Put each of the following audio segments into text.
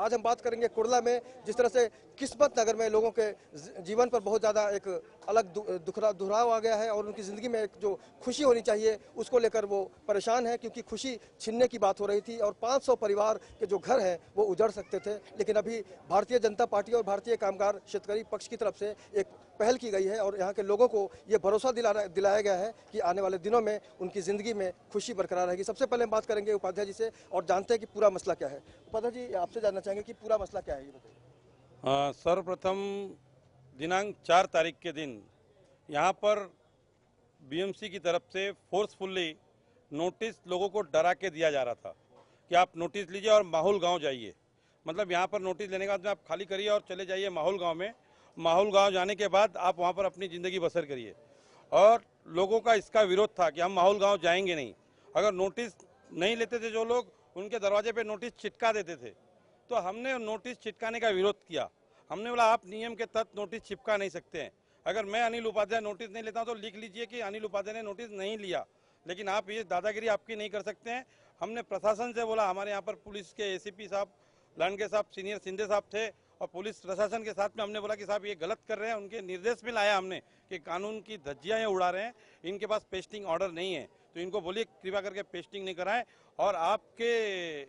आज हम बात करेंगे कुर्ला में जिस तरह से किस्मत नगर में लोगों के जीवन पर बहुत ज़्यादा एक अलग दुहराव आ गया है और उनकी ज़िंदगी में एक जो खुशी होनी चाहिए उसको लेकर वो परेशान है, क्योंकि खुशी छीनने की बात हो रही थी और 500 परिवार के जो घर हैं वो उजड़ सकते थे। लेकिन अभी भारतीय जनता पार्टी और भारतीय कामगार शेतकरी पक्ष की तरफ से एक पहल की गई है और यहाँ के लोगों को ये भरोसा दिलाया गया है कि आने वाले दिनों में उनकी ज़िंदगी में खुशी बरकरार रहेगी। सबसे पहले हम बात करेंगे उपाध्याय जी से और जानते हैं कि पूरा मसला क्या है। उपाध्याय जी, आपसे जानना चाहेंगे कि पूरा मसला क्या है, ये बताइए। सर्वप्रथम दिनांक 4 तारीख के दिन यहाँ पर बीएमसी की तरफ से फोर्सफुल्ली नोटिस लोगों को डरा के दिया जा रहा था कि आप नोटिस लीजिए और माहौल गांव जाइए। मतलब यहाँ पर नोटिस लेने के बाद में आप खाली करिए और चले जाइए माहौल गांव में। माहौल गांव जाने के बाद आप वहाँ पर अपनी ज़िंदगी बसर करिए। और लोगों का इसका विरोध था कि हम माहौल गांव जाएंगे नहीं। अगर नोटिस नहीं लेते थे जो लोग, उनके दरवाजे पे नोटिस चिटका देते थे। तो हमने नोटिस चिटकाने का विरोध किया। हमने बोला आप नियम के तहत नोटिस चिपका नहीं सकते हैं। अगर मैं अनिल उपाध्याय नोटिस नहीं लेता हूं तो लिख लीजिए कि अनिल उपाध्याय ने नोटिस नहीं लिया, लेकिन आप ये दादागिरी आपकी नहीं कर सकते हैं। हमने प्रशासन से बोला, हमारे यहाँ पर पुलिस के एसीपी साहब, लांडगे साहब, सीनियर सिंधे साहब थे और पुलिस प्रशासन के साथ में हमने बोला कि साहब ये गलत कर रहे हैं। उनके निर्देश में लाया हमने कि कानून की धज्जियाँ ये उड़ा रहे हैं, इनके पास पेस्टिंग ऑर्डर नहीं है, तो इनको बोलिए कृपया करके पेस्टिंग नहीं कराएं। और आपके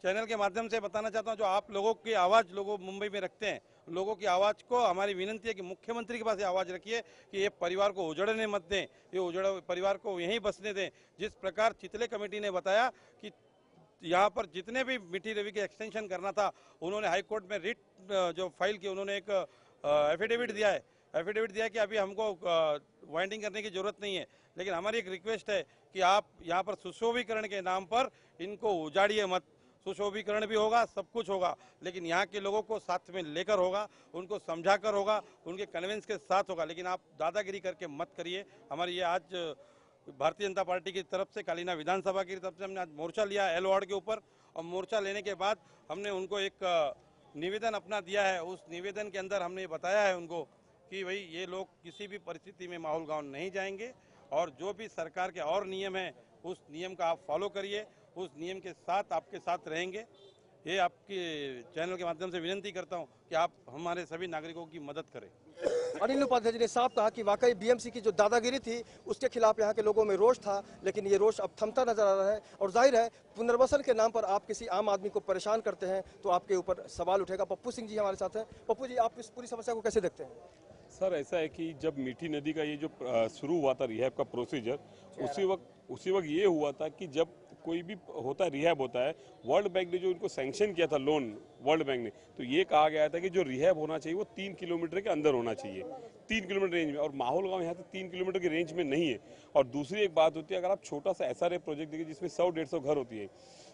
चैनल के माध्यम से बताना चाहता हूं, जो आप लोगों की आवाज़ लोगों मुंबई में रखते हैं, लोगों की आवाज़ को हमारी विनंती है कि मुख्यमंत्री के पास ये आवाज़ रखिए कि ये परिवार को उजड़ने मत दें, ये उजड़े परिवार को यहीं बसने दें। जिस प्रकार चितले कमेटी ने बताया कि यहाँ पर जितने भी मिठी रवि के एक्सटेंशन करना था, उन्होंने हाईकोर्ट में रिट जो फाइल की, उन्होंने एक एफिडेविट दिया है कि अभी हमको वाइंडिंग करने की ज़रूरत नहीं है। लेकिन हमारी एक रिक्वेस्ट है कि आप यहाँ पर सुशोभीकरण के नाम पर इनको उजाड़िए मत। सुशोभीकरण भी होगा, सब कुछ होगा, लेकिन यहाँ के लोगों को साथ में लेकर होगा, उनको समझाकर होगा, उनके कन्विंस के साथ होगा। लेकिन आप दादागिरी करके मत करिए। हमारी ये आज भारतीय जनता पार्टी की तरफ से कालीना विधानसभा की तरफ से हमने आज मोर्चा लिया एल वार्ड के ऊपर, और मोर्चा लेने के बाद हमने उनको एक निवेदन अपना दिया है। उस निवेदन के अंदर हमने बताया है उनको कि भाई ये लोग किसी भी परिस्थिति में माहौल गाँव नहीं जाएंगे और जो भी सरकार के और नियम हैं उस नियम का आप फॉलो करिए, उस नियम के साथ आपके साथ रहेंगे। ये आपके चैनल के माध्यम से विनती करता हूं कि आप हमारे सभी नागरिकों की मदद करें। अनिल उपाध्याय जी ने साफ कहा कि वाकई बीएमसी की जो दादागिरी थी उसके खिलाफ यहाँ के लोगों में रोष था, लेकिन ये रोष अब थमता नजर आ रहा है। और जाहिर है पुनर्वसन के नाम पर आप किसी आम आदमी को परेशान करते हैं तो आपके ऊपर सवाल उठेगा। पप्पू सिंह जी हमारे साथ हैं। पप्पू जी, आप इस पूरी समस्या को कैसे देखते हैं? सर, ऐसा है कि जब मीठी नदी का ये जो शुरू हुआ था रिहैब का प्रोसीजर, उसी वक्त ये हुआ था कि जब कोई भी होता है रिहैब होता है, वर्ल्ड बैंक ने जो इनको सैंक्शन किया था लोन, वर्ल्ड बैंक ने, तो ये कहा गया था कि जो रिहैब होना चाहिए वो 3 किलोमीटर के अंदर होना चाहिए, 3 किलोमीटर रेंज में। और माहौल गांव यहाँ से 3 किलोमीटर की रेंज में नहीं है। और दूसरी एक बात होती है, अगर आप छोटा सा SRA प्रोजेक्ट देखिए जिसमें 100-150 घर होती है,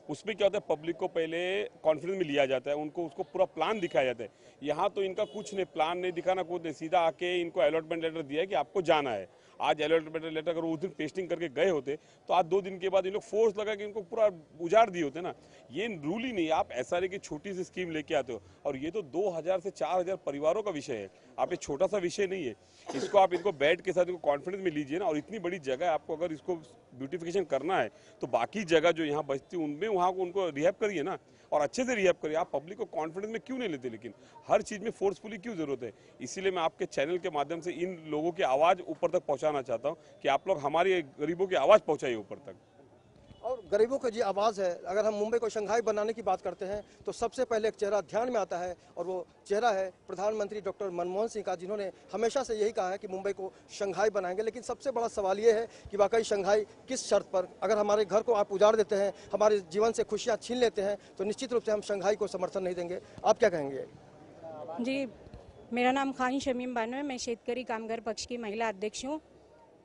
उसमें क्या होता है, पब्लिक को पहले कॉन्फिडेंस में लिया जाता है, उनको उसको पूरा प्लान दिखाया जाता है। यहाँ तो इनका कुछ नहीं, प्लान नहीं दिखाना, कुछ नहीं, सीधा आके इनको अलॉटमेंट लेटर दिया है कि आपको जाना है। आज अलॉटमेंट लेटर अगर उस दिन पेस्टिंग करके गए होते तो आज 2 दिन के बाद इन लोग फोर्स लगा कि इनको पूरा उजाड़ दिए होते ना। ये रूल ही नहीं। आप SRA की छोटी सी स्कीम लेके आते हो और ये तो 2000 से 4000 परिवारों का विषय है। आप ये छोटा सा विषय नहीं है। इसको आप इनको बेड के साथ इनको कॉन्फिडेंस में लीजिए ना। और इतनी बड़ी जगह है, आपको अगर इसको ब्यूटिफिकेशन करना है तो बाकी जगह जो यहाँ बचती है उनमें वहाँ को उनको रिहैब करिए ना, और अच्छे से रिहैब करिए। आप पब्लिक को कॉन्फिडेंस में क्यों नहीं लेते? लेकिन हर चीज़ में फोर्सफुली क्यों जरूरत है? इसीलिए मैं आपके चैनल के माध्यम से इन लोगों की आवाज़ ऊपर तक पहुंचाना चाहता हूं कि आप लोग हमारी गरीबों की आवाज़ पहुंचाइए ऊपर तक। और गरीबों की जी आवाज़ है। अगर हम मुंबई को शंघाई बनाने की बात करते हैं तो सबसे पहले एक चेहरा ध्यान में आता है और वो चेहरा है प्रधानमंत्री डॉक्टर मनमोहन सिंह का, जिन्होंने हमेशा से यही कहा है कि मुंबई को शंघाई बनाएंगे। लेकिन सबसे बड़ा सवाल ये है कि वाकई शंघाई किस शर्त पर? अगर हमारे घर को आप उजाड़ देते हैं, हमारे जीवन से खुशियाँ छीन लेते हैं, तो निश्चित रूप से हम शंघाई को समर्थन नहीं देंगे। आप क्या कहेंगे? जी, मेरा नाम खान शमीम बानो है। मैं शेतकरी कामगार पक्ष की महिला अध्यक्ष हूँ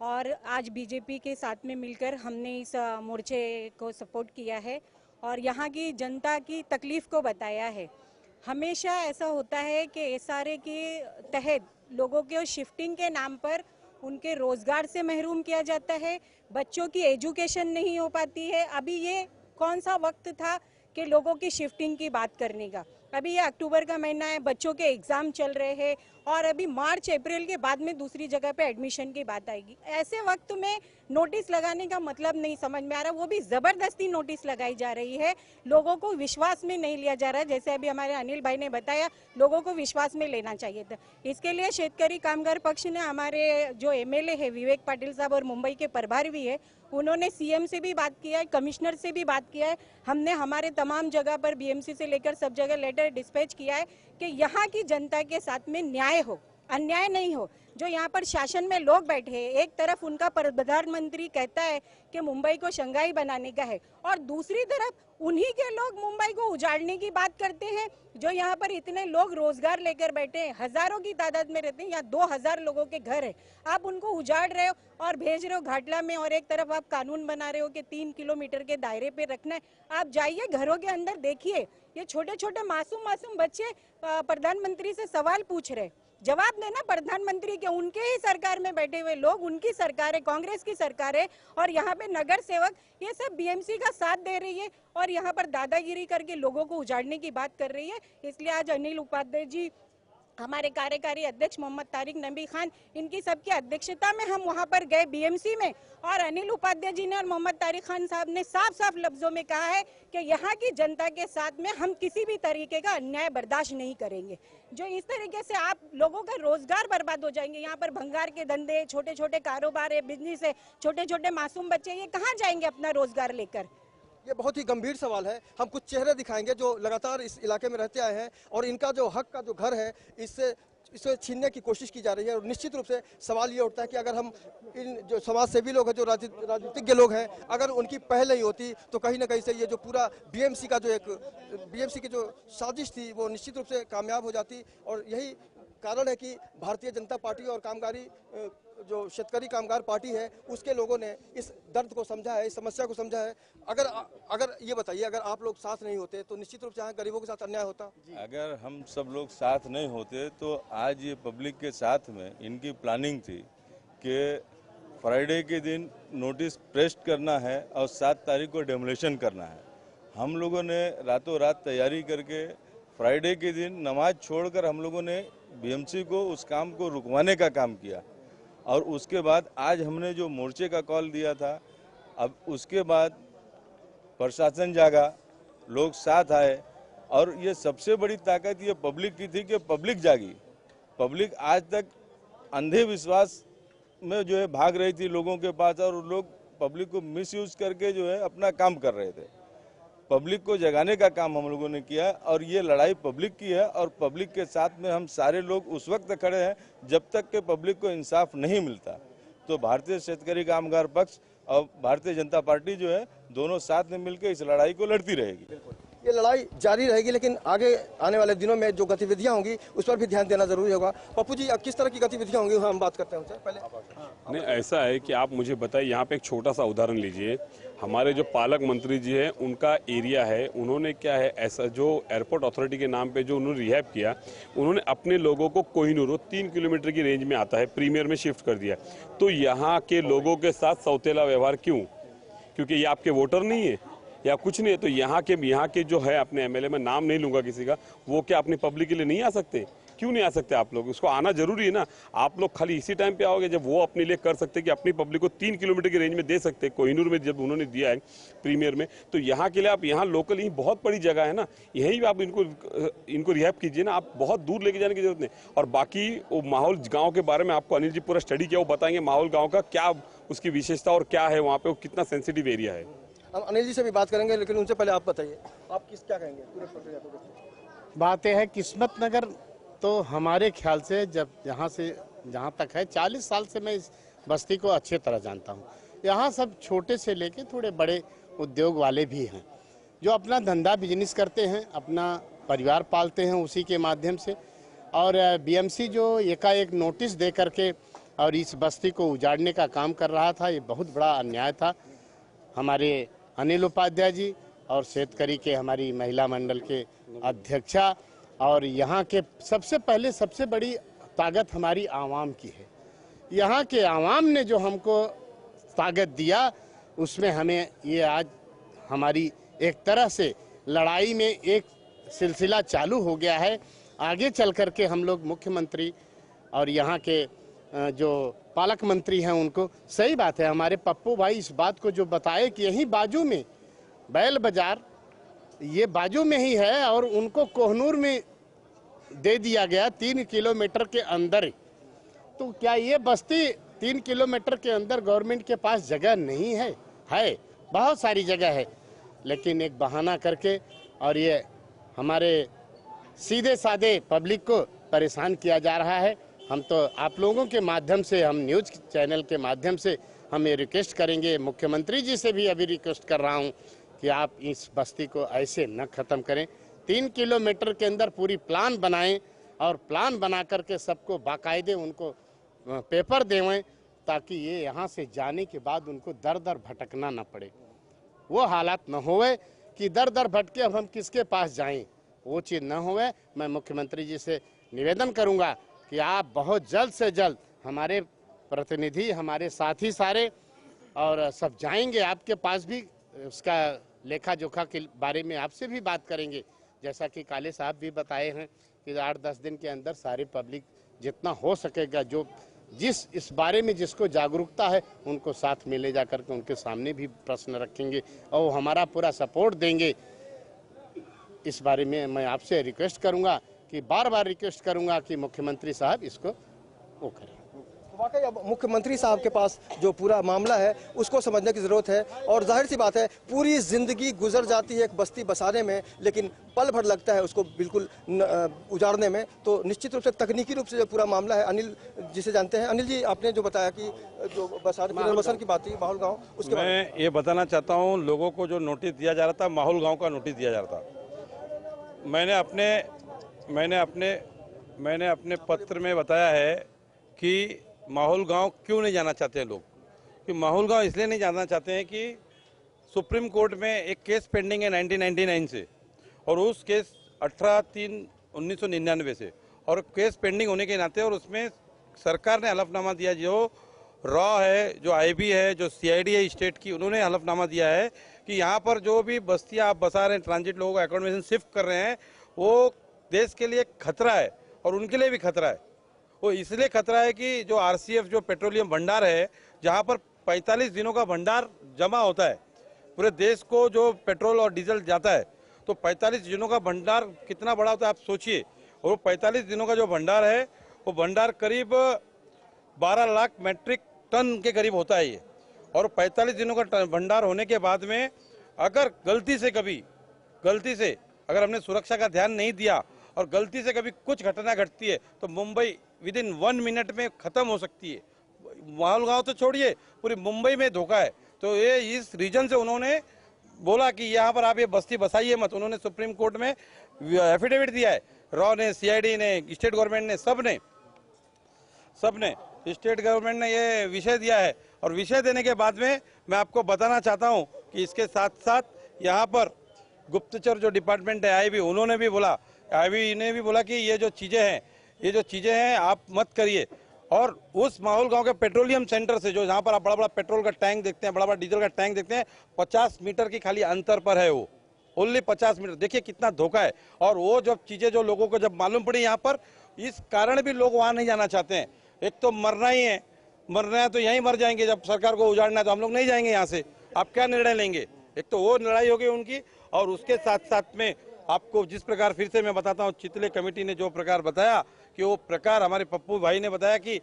और आज बीजेपी के साथ में मिलकर हमने इस मोर्चे को सपोर्ट किया है और यहाँ की जनता की तकलीफ़ को बताया है। हमेशा ऐसा होता है कि SRA के तहत लोगों के शिफ्टिंग के नाम पर उनके रोज़गार से महरूम किया जाता है, बच्चों की एजुकेशन नहीं हो पाती है। अभी ये कौन सा वक्त था कि लोगों की शिफ्टिंग की बात करने का? अभी ये अक्टूबर का महीना है, बच्चों के एग्ज़ाम चल रहे हैं और अभी मार्च अप्रैल के बाद में दूसरी जगह पे एडमिशन की बात आएगी। ऐसे वक्त में नोटिस लगाने का मतलब नहीं समझ में आ रहा, वो भी जबरदस्ती नोटिस लगाई जा रही है, लोगों को विश्वास में नहीं लिया जा रहा है। जैसे अभी हमारे अनिल भाई ने बताया, लोगों को विश्वास में लेना चाहिए था। इसके लिए शेतकरी कामगार पक्ष ने, हमारे जो एमएलए है विवेक पाटिल साहब और मुंबई के प्रभारी भी है, उन्होंने सीएम से भी बात किया है, कमिश्नर से भी बात किया है। हमने हमारे तमाम जगह पर बीएमसी से लेकर सब जगह लेटर डिस्पैच किया है कि यहाँ की जनता के साथ में न्याय हो, अन्याय नहीं हो। जो यहाँ पर शासन में लोग बैठे हैं, एक तरफ उनका प्रधानमंत्री कहता है कि मुंबई को शंघाई बनाने का है, और दूसरी तरफ उन्हीं के लोग मुंबई को उजाड़ने की बात करते हैं। जो यहाँ पर इतने लोग रोजगार लेकर बैठे हैं, हजारों की तादाद में रहते हैं, यहाँ 2000 लोगों के घर है, आप उनको उजाड़ रहे हो और भेज रहे हो घाटला में, और एक तरफ आप कानून बना रहे हो कि 3 किलोमीटर के दायरे पे रखना है। आप जाइए घरों के अंदर, देखिए ये छोटे छोटे मासूम बच्चे प्रधानमंत्री से सवाल पूछ रहे, जवाब देना प्रधानमंत्री के। उनके ही सरकार में बैठे हुए लोग, उनकी सरकार है, कांग्रेस की सरकार है, और यहाँ पे नगर सेवक ये सब बीएमसी का साथ दे रही है और यहाँ पर दादागिरी करके लोगों को उजाड़ने की बात कर रही है। इसलिए आज अनिल उपाध्याय जी, हमारे कार्यकारी अध्यक्ष मोहम्मद तारिक नबी खान, इनकी सबकी अध्यक्षता में हम वहां पर गए बीएमसी में, और अनिल उपाध्याय जी ने और मोहम्मद तारिक खान साहब ने साफ साफ लफ्जों में कहा है कि यहाँ की जनता के साथ में हम किसी भी तरीके का अन्याय बर्दाश्त नहीं करेंगे। जो इस तरीके से आप लोगों का रोजगार बर्बाद हो जाएंगे, यहाँ पर भंगार के धंधे, छोटे छोटे कारोबार है, बिजनेस है, छोटे छोटे मासूम बच्चे, ये कहाँ जाएंगे अपना रोजगार लेकर? ये बहुत ही गंभीर सवाल है। हम कुछ चेहरे दिखाएंगे जो लगातार इस इलाके में रहते आए हैं, और इनका जो हक का जो घर है इसे छीनने की कोशिश की जा रही है। और निश्चित रूप से सवाल ये उठता है कि अगर हम इन जो समाज सेवी लोग हैं, जो राजनीतिज्ञ लोग हैं, अगर उनकी पहल नहीं होती तो कहीं ना कहीं से ये जो पूरा बीएमसी की जो साजिश थी वो निश्चित रूप से कामयाब हो जाती। और यही कारण है कि भारतीय जनता पार्टी और कामगारी जो शेतकरी कामगार पार्टी है, उसके लोगों ने इस दर्द को समझा है, इस समस्या को समझा है। अगर ये बताइए, अगर आप लोग साथ नहीं होते तो निश्चित रूप से यहाँ गरीबों के साथ अन्याय होता। अगर हम सब लोग साथ नहीं होते तो आज ये पब्लिक के साथ में इनकी प्लानिंग थी कि फ्राइडे के दिन नोटिस प्रेस्ट करना है और 7 तारीख को डेमोलिशन करना है। हम लोगों ने रातों रात तैयारी करके फ्राइडे के दिन नमाज छोड़कर हम लोगों ने बीएमसी को उस काम को रुकवाने का काम किया, और उसके बाद आज हमने जो मोर्चे का कॉल दिया था, अब उसके बाद प्रशासन जागा, लोग साथ आए, और ये सबसे बड़ी ताकत ये पब्लिक की थी कि पब्लिक जागी। पब्लिक आज तक अंधे विश्वास में जो है भाग रही थी लोगों के पास, और लोग पब्लिक को मिसयूज करके जो है अपना काम कर रहे थे। पब्लिक को जगाने का काम हम लोगों ने किया, और ये लड़ाई पब्लिक की है, और पब्लिक के साथ में हम सारे लोग उस वक्त खड़े हैं जब तक कि पब्लिक को इंसाफ नहीं मिलता। तो भारतीय शेतकरी कामगार पक्ष और भारतीय जनता पार्टी जो है, दोनों साथ में मिलकर इस लड़ाई को लड़ती रहेगी। ये लड़ाई जारी रहेगी, लेकिन आगे आने वाले दिनों में जो गतिविधियां होंगी उस पर भी ध्यान देना जरूरी होगा। पप्पू जी, अब किस तरह की गतिविधियां होंगी हम बात करते हैं उनसे पहले। नहीं, ऐसा है कि आप मुझे बताइए, यहाँ पे एक छोटा सा उदाहरण लीजिए। हमारे जो पालक मंत्री जी हैं, उनका एरिया है, उन्होंने क्या है, ऐसा जो एयरपोर्ट अथॉरिटी के नाम पे जो उन्होंने रिहैब किया, उन्होंने अपने लोगों को कोहिनूर 3 किलोमीटर की रेंज में आता है, प्रीमियर में शिफ्ट कर दिया। तो यहाँ के लोगों के साथ सौतेला व्यवहार क्यों? क्योंकि ये आपके वोटर नहीं है या कुछ नहीं है? तो यहाँ के जो है, अपने एमएलए में नाम नहीं लूंगा किसी का, वो क्या अपनी पब्लिक के लिए नहीं आ सकते? क्यों नहीं आ सकते आप लोग? उसको आना जरूरी है ना। आप लोग खाली इसी टाइम पे आओगे जब वो अपने लिए कर सकते कि अपनी पब्लिक को 3 किलोमीटर की रेंज में दे सकते। कोहिनूर में जब उन्होंने दिया है प्रीमियर में, तो यहाँ के लिए आप यहाँ लोकल ही बहुत बड़ी जगह है ना, यहीं आप इनको रिहैब कीजिए ना। आप बहुत दूर लेके जाने की जरूरत नहीं। और बाकी वो माहौल गाँव के बारे में आपको अनिल जी पूरा स्टडी किया, वो बताएंगे माहौल गाँव का क्या उसकी विशेषता और क्या है वहाँ पे, वो कितना सेंसिटिव एरिया है। हम अनिल जी से भी बात करेंगे, लेकिन उनसे पहले आप बताइए, आप क्या कहेंगे पूरे प्रक्रिया को? बात यह है, किस्मत नगर तो हमारे ख्याल से जहाँ तक है 40 साल से मैं इस बस्ती को अच्छे तरह जानता हूँ। यहाँ सब छोटे से लेके थोड़े बड़े उद्योग वाले भी हैं जो अपना धंधा बिजनेस करते हैं, अपना परिवार पालते हैं उसी के माध्यम से। और बीएमसी जो एकाएक नोटिस दे करके और इस बस्ती को उजाड़ने का काम कर रहा था, ये बहुत बड़ा अन्याय था। हमारे अनिल उपाध्याय जी और शेतकरी के हमारी महिला मंडल के अध्यक्षा, और यहाँ के सबसे बड़ी ताकत हमारी आवाम की है। यहाँ के आवाम ने जो हमको ताकत दिया, उसमें हमें ये आज हमारी एक तरह से लड़ाई में एक सिलसिला चालू हो गया है। आगे चल कर के हम लोग मुख्यमंत्री और यहाँ के जो पालक मंत्री हैं उनको। सही बात है, हमारे पप्पू भाई इस बात को जो बताए कि यहीं बाजू में बैल बाजार ये बाजू में ही है और उनको कोहनूर में दे दिया गया 3 किलोमीटर के अंदर। तो क्या ये बस्ती 3 किलोमीटर के अंदर गवर्नमेंट के पास जगह नहीं है? है, बहुत सारी जगह है, लेकिन एक बहाना करके और ये हमारे सीधे साधे पब्लिक को परेशान किया जा रहा है। हम तो आप लोगों के माध्यम से, हम न्यूज़ चैनल के माध्यम से हम ये रिक्वेस्ट करेंगे, मुख्यमंत्री जी से भी अभी रिक्वेस्ट कर रहा हूँ कि आप इस बस्ती को ऐसे न ख़त्म करें। 3 किलोमीटर के अंदर पूरी प्लान बनाएं और प्लान बना करके सबको बाकायदे उनको पेपर देवें, ताकि ये यहाँ से जाने के बाद उनको दर दर भटकना न पड़े। वो हालात न होवे कि दर दर भटके अब हम किसके पास जाएं, वो चीज़ न होवे। मैं मुख्यमंत्री जी से निवेदन करूंगा कि आप बहुत जल्द से जल्द, हमारे प्रतिनिधि, हमारे साथी सारे और सब जाएंगे आपके पास भी, उसका लेखा जोखा के बारे में आपसे भी बात करेंगे। जैसा कि काले साहब भी बताए हैं कि 8-10 दिन के अंदर सारी पब्लिक जितना हो सकेगा, जो जिस इस बारे में जिसको जागरूकता है उनको साथ में ले जा करके उनके सामने भी प्रश्न रखेंगे और हमारा पूरा सपोर्ट देंगे। इस बारे में मैं आपसे रिक्वेस्ट करूंगा कि बार बार रिक्वेस्ट करूंगा कि मुख्यमंत्री साहब इसको वो करें। वाकई अब मुख्यमंत्री साहब के पास जो पूरा मामला है उसको समझने की ज़रूरत है। और जाहिर सी बात है, पूरी ज़िंदगी गुजर जाती है एक बस्ती बसाने में, लेकिन पल भर लगता है उसको बिल्कुल उजाड़ने में। तो निश्चित रूप से तकनीकी रूप से जो पूरा मामला है, अनिल जिसे जानते हैं, अनिल जी आपने जो बताया कि जो पुनर्वसन की बात थी माहौल गाँव, उसके मैं ये बताना चाहता हूँ, लोगों को जो नोटिस दिया जा रहा था, माहौल गाँव का नोटिस दिया जा रहा था। मैंने अपने पत्र में बताया है कि माहौल गांव क्यों नहीं जाना चाहते हैं लोग, कि माहौल गांव इसलिए नहीं जाना चाहते हैं कि सुप्रीम कोर्ट में एक केस पेंडिंग है 1999 से, और उस केस 18/3/1999 से, और केस पेंडिंग होने के नाते और उसमें सरकार ने हलफनामा दिया, जो रॉ है, जो आईबी है, जो सीआईडी है स्टेट की, उन्होंने हलफनामा दिया है कि यहाँ पर जो भी बस्तियाँ आप बसा रहे हैं, ट्रांजिट लोगों को अकोमोडेशन शिफ्ट कर रहे हैं, वो देश के लिए खतरा है और उनके लिए भी खतरा है। वो इसलिए खतरा है कि जो आरसीएफ, जो पेट्रोलियम भंडार है, जहाँ पर 45 दिनों का भंडार जमा होता है, पूरे देश को जो पेट्रोल और डीजल जाता है, तो 45 दिनों का भंडार कितना बड़ा होता है आप सोचिए। और वो 45 दिनों का जो भंडार है, वो भंडार करीब 12 लाख मेट्रिक टन के करीब होता है ये। और 45 दिनों का भंडार होने के बाद में अगर गलती से अगर हमने सुरक्षा का ध्यान नहीं दिया और गलती से कभी कुछ घटना घटती है, तो मुंबई विदिन 1 मिनट में ख़त्म हो सकती है। माहौल गांव तो छोड़िए, पूरी मुंबई में धोखा है। तो ये इस रीजन से उन्होंने बोला कि यहाँ पर आप ये बस्ती बसाइए मत। उन्होंने सुप्रीम कोर्ट में एफिडेविट दिया है, रॉ ने, सीआईडी ने, स्टेट गवर्नमेंट ने, सबने स्टेट गवर्नमेंट ने ये विषय दिया है। और विषय देने के बाद में मैं आपको बताना चाहता हूँ कि इसके साथ साथ यहाँ पर गुप्तचर जो डिपार्टमेंट है, आईबी, उन्होंने भी बोला, आईबी ने भी बोला कि ये जो चीज़ें हैं आप मत करिए। और उस माहौल गांव के पेट्रोलियम सेंटर से, जो जहाँ पर आप बड़ा बड़ा पेट्रोल का टैंक देखते हैं, बड़ा बड़ा डीजल का टैंक देखते हैं, 50 मीटर की खाली अंतर पर है वो, ओनली 50 मीटर। देखिए कितना धोखा है। और वो जब चीज़ें जो लोगों को जब मालूम पड़ी यहाँ पर, इस कारण भी लोग वहाँ नहीं जाना चाहते हैं। एक तो मरना है तो यहीं मर जाएंगे, जब सरकार को उजाड़ना है तो हम लोग नहीं जाएंगे यहाँ से। आप क्या निर्णय लेंगे? एक तो वो लड़ाई हो गई उनकी, और उसके साथ साथ में आपको जिस प्रकार, फिर से मैं बताता हूँ, चितले कमेटी ने जो प्रकार बताया, कि वो प्रकार हमारे पप्पू भाई ने बताया कि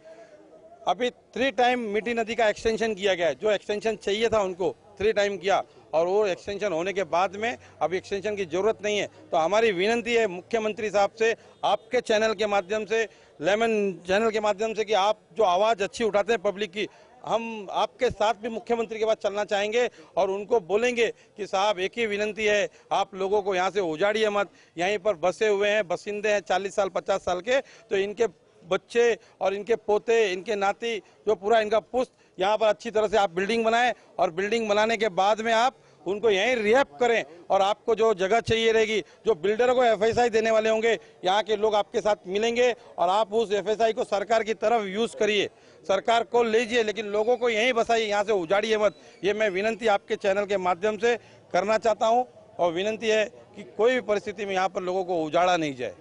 अभी 3 टाइम मीठी नदी का एक्सटेंशन किया गया है। जो एक्सटेंशन चाहिए था उनको 3 टाइम किया, और वो एक्सटेंशन होने के बाद में अभी एक्सटेंशन की जरूरत नहीं है। तो हमारी विनती है मुख्यमंत्री साहब से, आपके चैनल के माध्यम से, लेमन चैनल के माध्यम से, कि आप जो आवाज़ अच्छी उठाते हैं पब्लिक की, हम आपके साथ भी मुख्यमंत्री के पास चलना चाहेंगे और उनको बोलेंगे कि साहब एक ही विनती है, आप लोगों को यहाँ से उजाड़िए मत। यहीं पर बसे हुए हैं, बसिंदे हैं 40 साल 50 साल के, तो इनके बच्चे और इनके पोते, इनके नाती, जो पूरा इनका पुश्त, यहाँ पर अच्छी तरह से आप बिल्डिंग बनाएं, और बिल्डिंग बनाने के बाद में आप उनको यहीं रिहैब करें। और आपको जो जगह चाहिए रहेगी, जो बिल्डरों को एफएसआई देने वाले होंगे, यहाँ के लोग आपके साथ मिलेंगे, और आप उस एफएसआई को सरकार की तरफ यूज़ करिए, सरकार को लीजिए, लेकिन लोगों को यहीं बसाइए, यहाँ से उजाड़िए मत। ये मैं विनती आपके चैनल के माध्यम से करना चाहता हूँ, और विनती है कि कोई भी परिस्थिति में यहाँ पर लोगों को उजाड़ा नहीं जाए।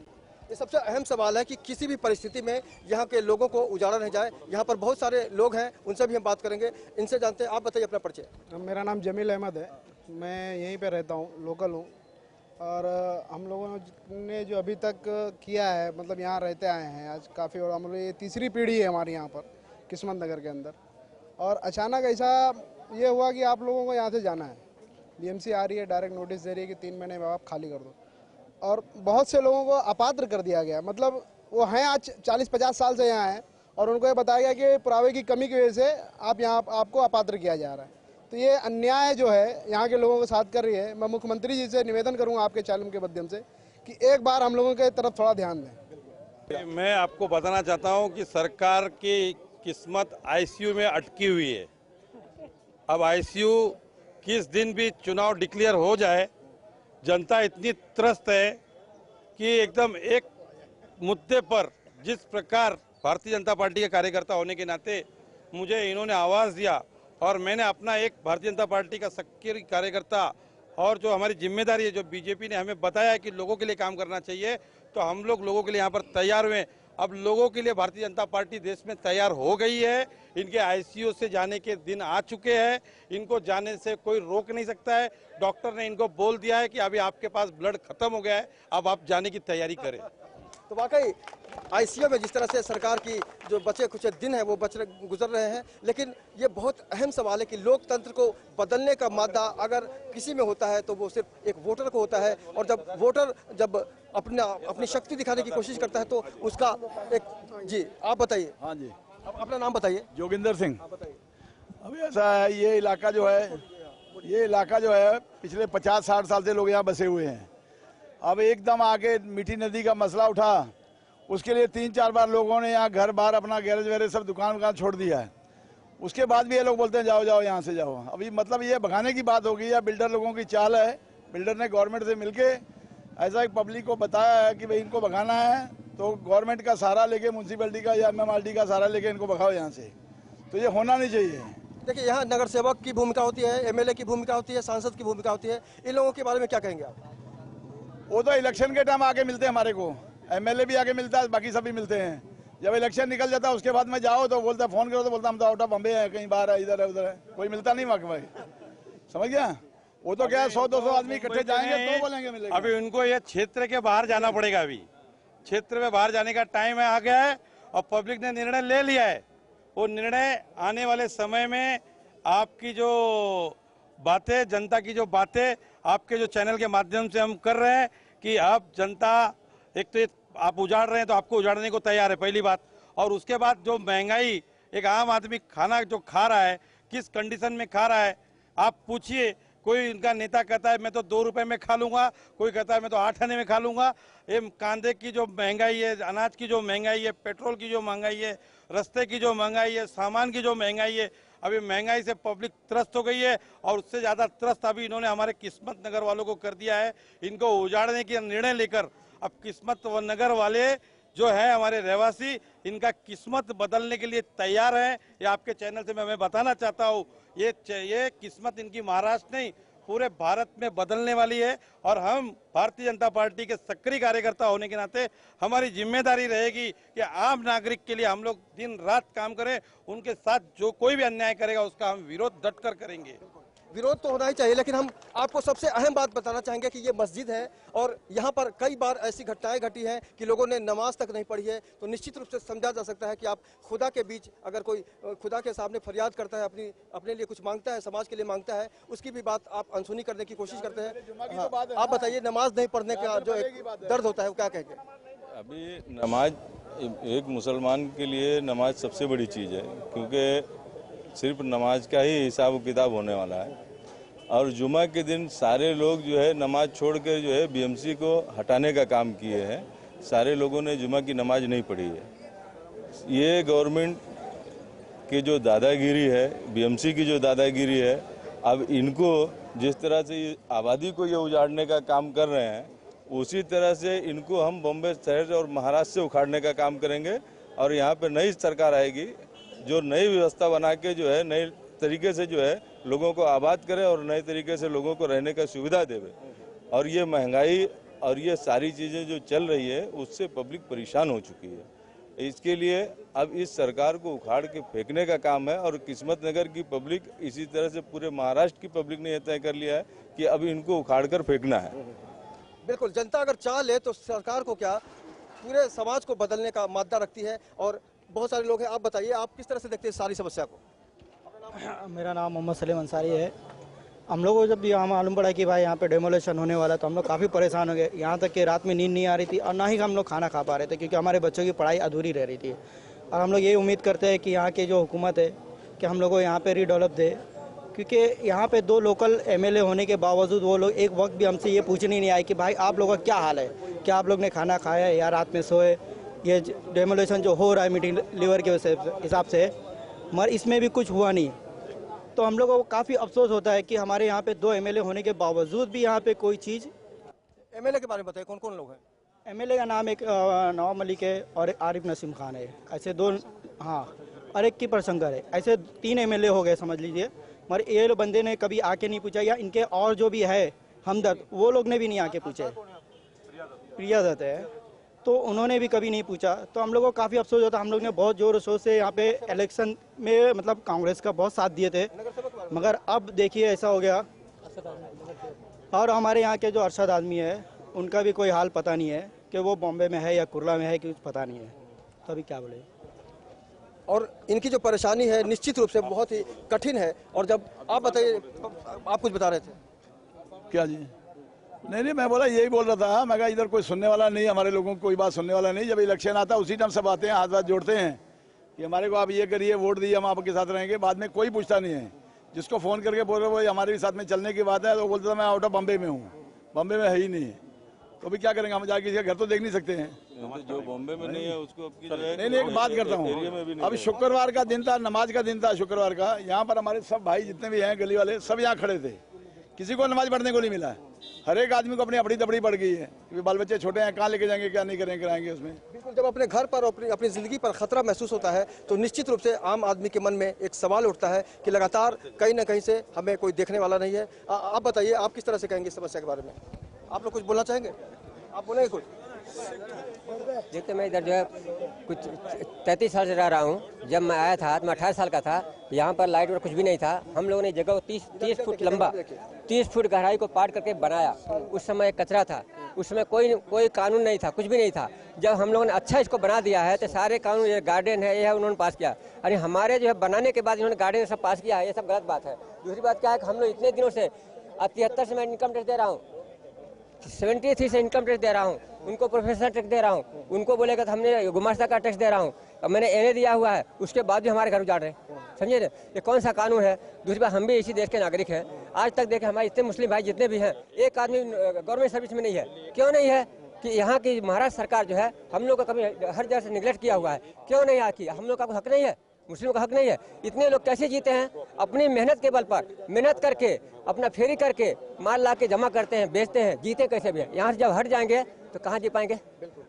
ये सबसे अहम सवाल है कि किसी भी परिस्थिति में यहाँ के लोगों को उजाड़ा नहीं जाए। यहाँ पर बहुत सारे लोग हैं, उनसे भी हम बात करेंगे, इनसे जानते हैं। आप बताइए अपना परिचय। मेरा नाम जमील अहमद है, मैं यहीं पे रहता हूँ, लोकल हूँ। और हम लोगों ने जो अभी तक किया है, मतलब यहाँ रहते आए हैं आज काफ़ी, और हम लोग ये तीसरी पीढ़ी है हमारी यहाँ पर किस्मत नगर के अंदर। और अचानक ऐसा ये हुआ कि आप लोगों को यहाँ से जाना है, बीएमसी आ रही है, डायरेक्ट नोटिस दे रही है कि 3 महीने में आप खाली कर दो। और बहुत से लोगों को अपात्र कर दिया गया, मतलब वो हैं आज 40-50 साल से यहाँ हैं, और उनको ये बताया गया कि पुरावे की कमी की वजह से आप यहाँ आपको अपात्र किया जा रहा है। तो ये अन्याय जो है यहाँ के लोगों के साथ कर रही है। मैं मुख्यमंत्री जी से निवेदन करूँगा आपके चैनल के माध्यम से कि एक बार हम लोगों के तरफ थोड़ा ध्यान दें। मैं आपको बताना चाहता हूं कि सरकार की किस्मत आईसीयू में अटकी हुई है। अब आईसीयू किस दिन भी चुनाव डिक्लेयर हो जाए, जनता इतनी त्रस्त है कि एकदम एक मुद्दे पर, जिस प्रकार भारतीय जनता पार्टी के कार्यकर्ता होने के नाते मुझे इन्होंने आवाज़ दिया और मैंने अपना एक भारतीय जनता पार्टी का सक्रिय कार्यकर्ता और जो हमारी जिम्मेदारी है, जो बीजेपी ने हमें बताया है कि लोगों के लिए काम करना चाहिए, तो हम लोगों के लिए यहाँ पर तैयार हुए। अब लोगों के लिए भारतीय जनता पार्टी देश में तैयार हो गई है। इनके आईसीयू से जाने के दिन आ चुके हैं, इनको जाने से कोई रोक नहीं सकता है। डॉक्टर ने इनको बोल दिया है कि अभी आपके पास ब्लड खत्म हो गया है, अब आप जाने की तैयारी करें। तो वाकई आईसीयू में जिस तरह से सरकार की जो बचे कुछ दिन है वो गुजर रहे हैं, लेकिन ये बहुत अहम सवाल है कि लोकतंत्र को बदलने का मादा अगर किसी में होता है तो वो सिर्फ एक वोटर को होता है। और जब वोटर अपनी शक्ति दिखाने की कोशिश करता है तो उसका एक। जी आप बताइए। हाँ जी, अपना नाम बताइए। जोगिंदर सिंह। अभी ऐसा है, ये इलाका जो है पिछले 50-60 साल से लोग यहाँ बसे हुए हैं। अब एकदम आके मीठी नदी का मसला उठा, उसके लिए 3-4 बार लोगों ने यहाँ घर बार अपना गैरेज वैरेज सब दुकान छोड़ दिया है। उसके बाद भी ये लोग बोलते हैं जाओ जाओ यहाँ से जाओ। अभी मतलब ये भगाने की बात होगी या बिल्डर लोगों की चाल है। बिल्डर ने गवर्नमेंट से मिलके ऐसा एक पब्लिक को बताया है कि भाई इनको भगाना है तो गवर्नमेंट का सहारा लेके, म्यूनसिपैलिटी का या MMRD का सहारा लेके इनको भगाओ यहाँ से। तो ये होना नहीं चाहिए। देखिए यहाँ नगर सेवक की भूमिका होती है, MLA की भूमिका होती है, सांसद की भूमिका होती है। इन लोगों के बारे में क्या कहेंगे आप? वो तो इलेक्शन के टाइम आके मिलते हैं हमारे को, MLA भी आके मिलता है, बाकी सभी मिलते हैं। जब इलेक्शन निकल जाता है उसके बाद में जाओ तो बोलता है, फोन करो तो बोलता हम तो आउट ऑफ बॉम्बे है, कहीं बाहर है, इधर है उधर है, कोई मिलता नहीं वहाँ भाई। समझ गया? वो तो क्या है 100-200 आदमी इकट्ठे जाएंगे तो बोलेंगे मिलेगा। अभी उनको ये क्षेत्र के बाहर जाना पड़ेगा। अभी क्षेत्र में बाहर जाने का टाइम आ गया है और पब्लिक ने निर्णय ले लिया है। वो निर्णय आने वाले समय में आपकी जो बातें, जनता की जो बातें आपके जो चैनल के माध्यम से हम कर रहे हैं कि आप जनता, एक तो आप उजाड़ रहे हैं तो आपको उजाड़ने को तैयार है, पहली बात। और उसके बाद जो महंगाई, एक आम आदमी खाना जो खा रहा है, किस कंडीशन में खा रहा है आप पूछिए। कोई इनका नेता कहता है मैं तो 2 रुपए में खा लूंगा, कोई कहता है मैं तो 8 आने में खा लूंगा। ये कांदे की जो महंगाई है, अनाज की जो महंगाई है, पेट्रोल की जो महंगाई है, रास्ते की जो महंगाई है, सामान की जो महंगाई है, अभी महंगाई से पब्लिक त्रस्त हो गई है। और उससे ज़्यादा त्रस्त अभी इन्होंने हमारे किस्मत नगर वालों को कर दिया है। इनको उजाड़ने की निर्णय लेकर अब किस्मत नगर वाले जो है हमारे रहवासी, इनका किस्मत बदलने के लिए तैयार है। ये आपके चैनल से मैं बताना चाहता हूँ, ये किस्मत इनकी महाराष्ट्र नहीं पूरे भारत में बदलने वाली है। और हम भारतीय जनता पार्टी के सक्रिय कार्यकर्ता होने के नाते हमारी जिम्मेदारी रहेगी कि आम नागरिक के लिए हम लोग दिन रात काम करें। उनके साथ जो कोई भी अन्याय करेगा उसका हम विरोध डट कर करेंगे। विरोध तो होना ही चाहिए, लेकिन हम आपको सबसे अहम बात बताना चाहेंगे कि ये मस्जिद है और यहाँ पर कई बार ऐसी घटनाएं घटी हैं कि लोगों ने नमाज तक नहीं पढ़ी है। तो निश्चित रूप से समझा जा सकता है कि आप खुदा के बीच अगर कोई खुदा के सामने फरियाद करता है, अपने लिए कुछ मांगता है, समाज के लिए मांगता है, उसकी भी बात आप अनसुनी करने की कोशिश करते हैं। हाँ, आप बताइए, नमाज नहीं पढ़ने का जो एक दर्द होता है वो क्या कहेंगे? अभी नमाज एक मुसलमान के लिए नमाज सबसे बड़ी चीज़ है, क्योंकि सिर्फ नमाज का ही हिसाब किताब होने वाला है। और जुमा के दिन सारे लोग जो है नमाज छोड़कर जो है बीएमसी को हटाने का काम किए हैं। सारे लोगों ने जुमा की नमाज नहीं पढ़ी है। ये गवर्नमेंट की जो दादागिरी है, बीएमसी की जो दादागिरी है, अब इनको जिस तरह से आबादी को ये उजाड़ने का काम कर रहे हैं, उसी तरह से इनको हम बॉम्बे शहर और महाराष्ट्र से उखाड़ने का काम करेंगे। और यहाँ पे नई सरकार आएगी जो नई व्यवस्था बना के जो है नए तरीके से जो है लोगों को आबाद करे और नए तरीके से लोगों को रहने का सुविधा देवे। और ये महंगाई और ये सारी चीज़ें जो चल रही है उससे पब्लिक परेशान हो चुकी है। इसके लिए अब इस सरकार को उखाड़ के फेंकने का काम है और किस्मत नगर की पब्लिक, इसी तरह से पूरे महाराष्ट्र की पब्लिक ने यह तय कर लिया है कि अब इनको उखाड़ कर फेंकना है। बिल्कुल, जनता अगर चाह ले तो सरकार को क्या, पूरे समाज को बदलने का मादा रखती है। और बहुत सारे लोग हैं, आप बताइए आप किस तरह से देखते हैं सारी समस्या को? मेरा नाम मोहम्मद सलीम अंसारी है। हम लोगों को जब यहाँ मालूम पड़ा कि भाई यहाँ पे डेमोलेशन होने वाला तो हम लोग काफ़ी परेशान हो गए। यहाँ तक कि रात में नींद नहीं आ रही थी और ना ही हम लोग खाना खा पा रहे थे, क्योंकि हमारे बच्चों की पढ़ाई अधूरी रह रही थी। और हम लोग ये उम्मीद करते हैं कि यहाँ की जो हुकूमत है कि हम लोग को यहाँ पे रीडेवलप दे, क्योंकि यहाँ पे 2 लोकल एमएलए होने के बावजूद वो लोग एक वक्त भी हमसे ये पूछने नहीं आए कि भाई आप लोगों का क्या हाल है, क्या आप लोग ने खाना खाया है या रात में सोए। ये डेमोलेशन जो हो रहा है मीटिंग लीवर के हिसाब से, मगर इसमें भी कुछ हुआ नहीं। तो हम लोगों को काफ़ी अफसोस होता है कि हमारे यहाँ पे 2 एमएलए होने के बावजूद भी यहाँ पे कोई चीज़। एमएलए के बारे में बताइए, कौन कौन लोग हैं? एमएलए का नाम एक नवाब मलिक है और आरिफ नसीम खान है, ऐसे 2। हाँ, और एक कीपर शंकर है। ऐसे 3 एमएलए हो गए समझ लीजिए। मगर ये लोग बंदे ने कभी आके नहीं पूछा, या इनके और जो भी है हमदर्द वो लोग ने भी नहीं आके पूछे। प्रिया दत्त है, तो उन्होंने भी कभी नहीं पूछा। तो हम लोग को काफ़ी अफसोस होता। हम लोग ने बहुत जोर शोर से यहाँ पे इलेक्शन में मतलब कांग्रेस का बहुत साथ दिए थे, मगर अब देखिए ऐसा हो गया। और हमारे यहाँ के जो अरशद आदमी है उनका भी कोई हाल पता नहीं है कि वो बॉम्बे में है या कुर्ला में है, कुछ पता नहीं है। तो अभी क्या बोले। और इनकी जो परेशानी है निश्चित रूप से बहुत ही कठिन है। और जब आप बताइए, आप कुछ बता रहे थे क्या जी? नहीं, मैं बोला यही बोल रहा था। मैं कहा इधर कोई सुनने वाला नहीं, हमारे लोगों को कोई बात सुनने वाला नहीं। जब इलेक्शन आता है उसी टाइम सब आते हैं, हाथ जोड़ते हैं कि हमारे को आप ये करिए, वोट दिए, हम आपके साथ रहेंगे। बाद में कोई पूछता नहीं है। जिसको फ़ोन करके बोल रहे वो हमारे भी साथ में चलने की बात है तो बोलता था मैं आउट ऑफ बम्बे में हूँ, बम्बे में है ही नहीं। तो अभी क्या करेंगे, हम जाके किसी का घर तो देख नहीं सकते हैं। जो बॉम्बे में नहीं है उसको नहीं, एक बात करता हूँ। अभी शुक्रवार का दिन था, नमाज का दिन था शुक्रवार का। यहाँ पर हमारे सब भाई जितने भी हैं गली वाले सब यहाँ खड़े थे, किसी को नमाज पढ़ने को नहीं मिला। हर एक आदमी को अपनी अपनी दबड़ी पड़ गई है कि बाल बच्चे छोटे हैं, कहाँ लेके जाएंगे, क्या नहीं करेंगे, कराएंगे उसमें। बिल्कुल, जब अपने घर पर अपनी ज़िंदगी पर खतरा महसूस होता है तो निश्चित रूप से आम आदमी के मन में एक सवाल उठता है कि लगातार कहीं ना कहीं से हमें कोई देखने वाला नहीं है। आप बताइए, आप किस तरह से कहेंगे इस समस्या के बारे में? आप लोग कुछ बोलना चाहेंगे? आप बोलेंगे कुछ? देखते, मैं इधर जो है कुछ 33 साल से रह रहा हूँ। जब मैं आया था तो मैं 18 साल का था। यहाँ पर लाइट और कुछ भी नहीं था। हम लोगों ने जगह 30 फुट लंबा, 30 फुट गहराई को पाट करके बनाया। उस समय कचरा था, उस समय कोई कानून नहीं था, कुछ भी नहीं था। जब हम लोगों ने अच्छा इसको बना दिया है तो सारे कानून, ये गार्डन है, ये है, उन्होंने पास किया। अरे हमारे जो है बनाने के बाद इन्होंने गार्डन सब पास किया है, ये सब गलत बात है। दूसरी बात क्या है कि हम लोग इतने दिनों से 73 से मैं इनकम टैक्स दे रहा हूँ, 73 से इनकम टैक्स दे रहा हूँ, उनको प्रोफेशनल टैक्स दे रहा हूँ, उनको बोलेगा तो हमने गुमास्ता का टैक्स दे रहा हूँ। अब मैंने एमए दिया हुआ है, उसके बाद भी हमारे घर उजाड़ रहे हैं। समझे ना, ये कौन सा कानून है? दूसरी बात, हम भी इसी देश के नागरिक हैं। आज तक देखे हमारे इतने मुस्लिम भाई जितने भी हैं, एक आदमी गवर्नमेंट सर्विस में नहीं है। क्यों नहीं है? कि यहाँ की महाराष्ट्र सरकार जो है हम लोग का कभी हर जगह से निगलेक्ट किया हुआ है। क्यों नहीं आकी? हम लोग का कोई हक नहीं है? मुस्लिम का हक नहीं है? इतने लोग कैसे जीते हैं? अपनी मेहनत के बल पर, मेहनत करके, अपना फेरी करके माल ला के जमा करते हैं, बेचते हैं, जीते कैसे भी हैं। यहाँ से जब हट जाएंगे तो कहाँ जी पाएंगे?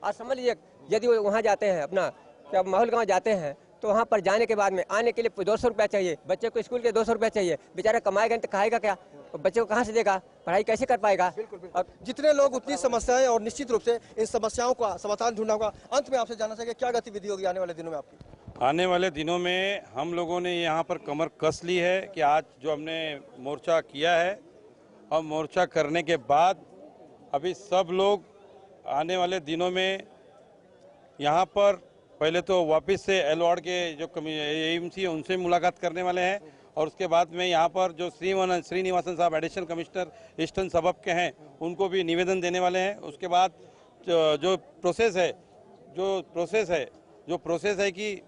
आज समझ लीजिए, यदि वो वहाँ जाते हैं, अपना क्या माहौल गाँव जाते हैं, तो वहाँ पर जाने के बाद में आने के लिए 200 रुपया चाहिए। बच्चे को स्कूल के 200 रुपया चाहिए। बेचारा कमाएगा नहीं तो खाएगा क्या? तो बच्चे को कहाँ से देगा? पढ़ाई कैसे कर पाएगा? अब जितने लोग उतनी समस्याएं, और निश्चित रूप से इन समस्याओं का समाधान ढूंढना होगा। अंत में आपसे जानना चाहिए, क्या गतिविधि होगी आने वाले दिनों में आपकी? आने वाले दिनों में हम लोगों ने यहाँ पर कमर कस ली है कि आज जो हमने मोर्चा किया है, और मोर्चा करने के बाद अभी सब लोग आने वाले दिनों में यहाँ पर पहले तो वापस से एल वार्ड के जो एएमसी है उनसे मुलाकात करने वाले हैं, और उसके बाद में यहाँ पर जो श्रीनिवासन साहब एडिशनल कमिश्नर ईस्टर्न सबब के हैं उनको भी निवेदन देने वाले हैं। उसके बाद जो प्रोसेस है कि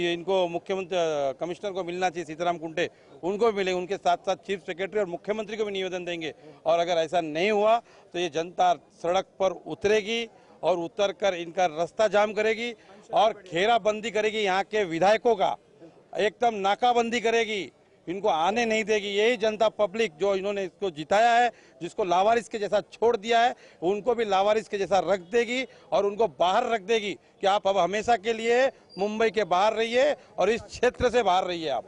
इनको मुख्यमंत्री कमिश्नर को मिलना चाहिए, सीताराम कुंटे, उनको भी मिलेंगे। उनके साथ साथ चीफ सेक्रेटरी और मुख्यमंत्री को भी निवेदन देंगे। और अगर ऐसा नहीं हुआ तो ये जनता सड़क पर उतरेगी और उतरकर इनका रास्ता जाम करेगी और घेराबंदी करेगी। यहाँ के विधायकों का एकदम नाकाबंदी करेगी, इनको आने नहीं देगी। यही जनता पब्लिक जो इन्होंने इसको जिताया है, जिसको लावारिस के जैसा छोड़ दिया है, उनको भी लावारिस के जैसा रख देगी और उनको बाहर रख देगी कि आप अब हमेशा के लिए मुंबई के बाहर रहिए और इस क्षेत्र से बाहर रहिए आप।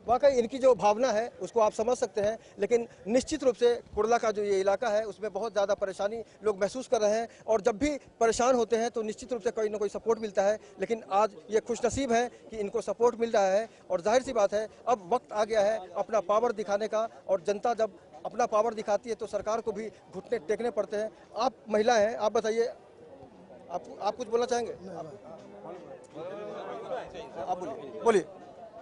वाकई इनकी जो भावना है उसको आप समझ सकते हैं, लेकिन निश्चित रूप से कुर्ला का जो ये इलाका है उसमें बहुत ज़्यादा परेशानी लोग महसूस कर रहे हैं और जब भी परेशान होते हैं तो निश्चित रूप से कोई ना कोई सपोर्ट मिलता है। लेकिन आज ये खुशनसीब है कि इनको सपोर्ट मिल रहा है और जाहिर सी बात है अब वक्त आ गया है अपना पावर दिखाने का, और जनता जब अपना पावर दिखाती है तो सरकार को भी घुटने टेकने पड़ते हैं। आप महिला हैं, आप बताइए, आप कुछ बोलना चाहेंगे? आप बोलिए।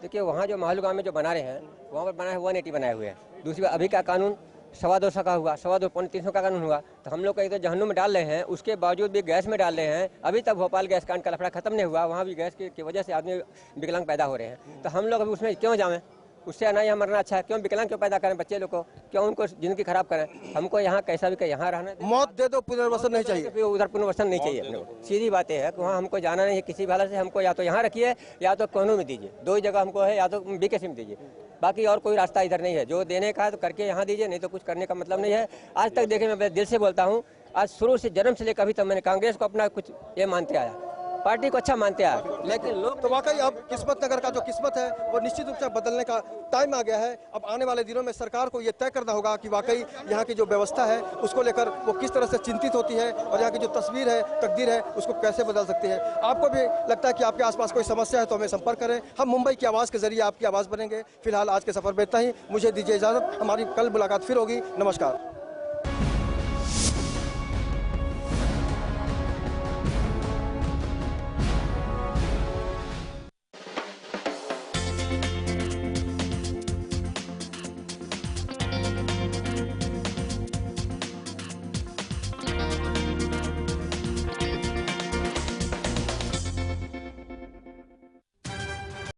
देखिए वहाँ जो माहौल गाँव में जो बना रहे हैं वहाँ पर बनाए 180 बनाए हुए हैं। दूसरी बात अभी का कानून 250 का हुआ, 250 पौने 300 का कानून हुआ, तो हम लोग कहीं तो जहन्नुम में डाल रहे हैं, उसके बावजूद भी गैस में डाल रहे हैं। अभी तक भोपाल गैस कांड का लफड़ा खत्म नहीं हुआ, वहाँ भी गैस की वजह से आदमी विकलांग पैदा हो रहे हैं। तो हम लोग अभी उसमें क्यों जाएं? उससे ना यहाँ मरना अच्छा है। क्यों विकलांग क्यों पैदा करें बच्चे लोग को, क्यों उनको जिंदगी खराब करें? हमको यहाँ कैसा भी यहाँ रहना, मौत दे दो, पुनर्वसन नहीं चाहिए। उधर पुनर्वसन नहीं चाहिए अपने को। सीधी बात है कि वहाँ हमको जाना नहीं है किसी भी हालत से। हमको या तो यहाँ रखिए या तो कोनों में दीजिए, दो ही जगह हमको है, या तो बीकेसी में दीजिए, बाकी और कोई रास्ता इधर नहीं है। जो देने का है तो करके यहाँ दीजिए, नहीं तो कुछ करने का मतलब नहीं है। आज तक देखे, मैं दिल से बोलता हूँ, आज शुरू से जन्म से लेकर अभी तक मैंने कांग्रेस को अपना कुछ ये मानते आया, पार्टी को अच्छा मानते आया, लेकिन लोग तो वाकई अब किस्मत नगर का जो किस्मत है वो निश्चित रूप से बदलने का टाइम आ गया है। अब आने वाले दिनों में सरकार को ये तय करना होगा कि वाकई यहाँ की जो व्यवस्था है उसको लेकर वो किस तरह से चिंतित होती है और यहाँ की जो तस्वीर है, तकदीर है, उसको कैसे बदल सकती है। आपको भी लगता है कि आपके आसपास कोई समस्या है तो हमें संपर्क करें, हम मुंबई की आवाज़ के जरिए आपकी आवाज़ बनेंगे। फिलहाल आज के सफर में इतना ही, मुझे दीजिए इजाज़त, हमारी कल मुलाकात फिर होगी। नमस्कार।